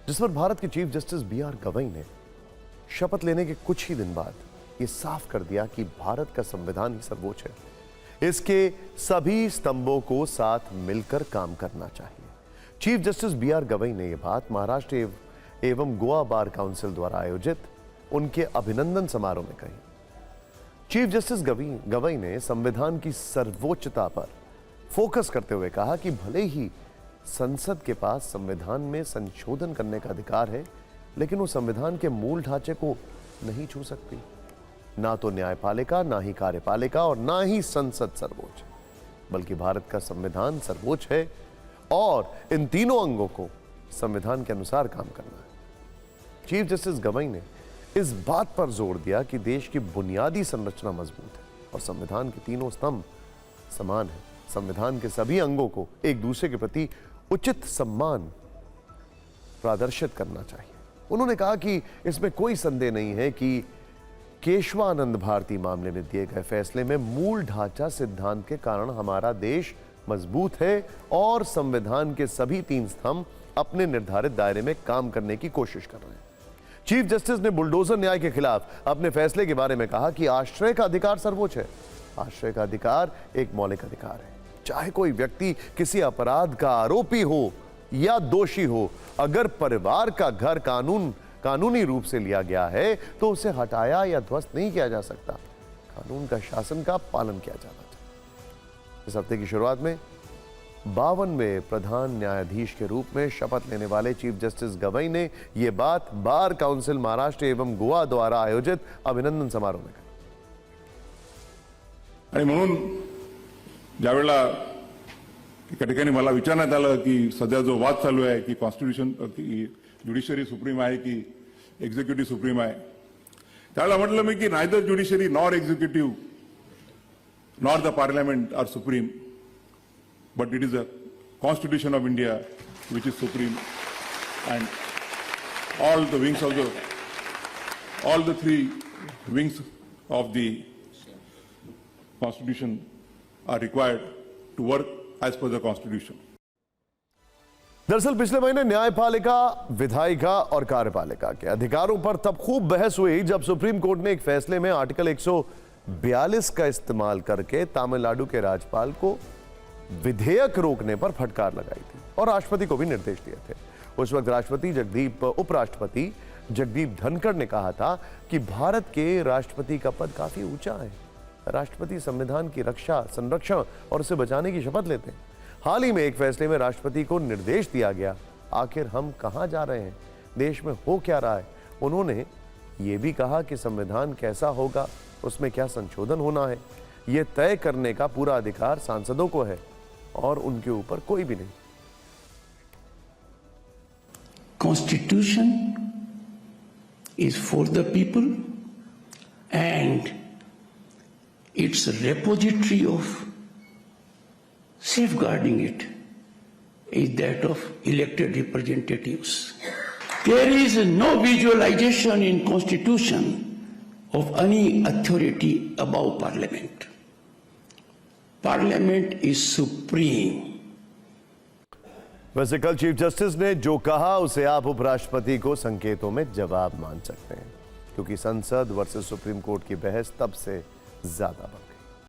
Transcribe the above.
जिस पर भारत के चीफ जस्टिस बी.आर. गवई ने शपथ लेने के कुछ ही दिन बाद यह साफ कर दिया कि भारत का संविधान ही सर्वोच्च है। इसके सभी स्तंभों को साथ मिलकर काम करना चाहिए। Chief justice B R. गवई ने यह बात महाराष्ट्र एवं गोवा बार काउंसिल द्वारा आयोजित उनके अभिनंदन समारोह में कही। चीफ जस्टिस गवई ने संविधान की सर्वोच्चता पर फोकस करते हुए कहा कि भले ही संसद के पास संविधान में संशोधन करने का अधिकार है, लेकिन वो संविधान के मूल ढांचे को नहीं छू सकती। ना तो न्यायपालिका, ना ही कार्यपालिका और ना ही संसद सर्वोच्च, बल्कि भारत का संविधान सर्वोच्च है और इन तीनों अंगों को संविधान के अनुसार काम करना है। चीफ जस्टिस गवई ने इस बात पर जोर दिया कि देश की बुनियादी संरचना मजबूत है और संविधान के तीनों स्तंभ समान है। संविधान के सभी अंगों को एक दूसरे के प्रति उचित सम्मान प्रदर्शित करना चाहिए। उन्होंने कहा कि इसमें कोई संदेह नहीं है कि केशवानंद भारती मामले में दिए गए फैसले में मूल ढांचा सिद्धांत के कारण हमारा देश मजबूत है और संविधान के सभी तीन स्तंभ अपने निर्धारित दायरे में काम करने की कोशिश कर रहे हैं। चीफ जस्टिस ने बुलडोजर न्याय के खिलाफ अपने फैसले के बारे में कहा कि आश्रय का अधिकार सर्वोच्च है। आश्रय का अधिकार एक मौलिक अधिकार है। चाहे कोई व्यक्ति किसी अपराध का आरोपी हो या दोषी हो, अगर परिवार का घर कानूनी रूप से लिया गया है तो उसे हटाया या ध्वस्त नहीं किया जा सकता। कानून का शासन का पालन किया जाना चाहिए। इस हफ्ते की शुरुआत में 52वें प्रधान न्यायाधीश के रूप में शपथ लेने वाले चीफ जस्टिस गवई ने यह बात बार काउंसिल महाराष्ट्र एवं गोवा द्वारा आयोजित अभिनंदन समारोह में कही। आणि म्हणून ज्यावेळेला एका ठिकाणी मला विचारण्यात आलं की सध्या जो वाद चालू आहे की कॉन्स्टिट्यूशन की ज्युडिशरी सुप्रीम आहे की एक्झिक्युटिव्ह सुप्रीम आहे, त्यावेळेला म्हटलं मी की neither judiciary nor executive nor the parliament are supreme, but it is a Constitution of India which is supreme, and all the three wings of the Constitution are required to work as per the Constitution. दरअसल पिछले महीने न्यायपालिका, विधायिका और कार्यपालिका के अधिकारों पर तब खूब बहस हुई जब सुप्रीम कोर्ट ने एक फैसले में आर्टिकल 142 का इस्तेमाल करके तमिलनाडु के राज्यपाल को विधेयक रोकने पर फटकार लगाई थी और राष्ट्रपति को भी निर्देश दिए थे। उस वक्त उपराष्ट्रपति जगदीप धनखड़ ने कहा था कि भारत के राष्ट्रपति का पद काफी ऊंचा है। राष्ट्रपति संविधान की रक्षा, संरक्षण और उसे बचाने की शपथ लेते हैं। हाल ही में एक फैसले में राष्ट्रपति को निर्देश दिया गया, आखिर हम कहां जा रहे हैं, देश में हो क्या रहा है। उन्होंने ये भी कहा कि संविधान कैसा होगा, उसमें क्या संशोधन होना है, यह तय करने का पूरा अधिकार सांसदों को है और उनके ऊपर कोई भी नहीं। Constitution is for the people and its repository of safeguarding it is that of elected representatives. There is no visualization in Constitution of any authority above Parliament. Parliament is supreme. वैसे कल चीफ जस्टिस ने जो कहा उसे आप उपराष्ट्रपति को संकेतों में जवाब मान सकते हैं, क्योंकि संसद वर्सेस सुप्रीम कोर्ट की बहस तब से ज्यादा बढ़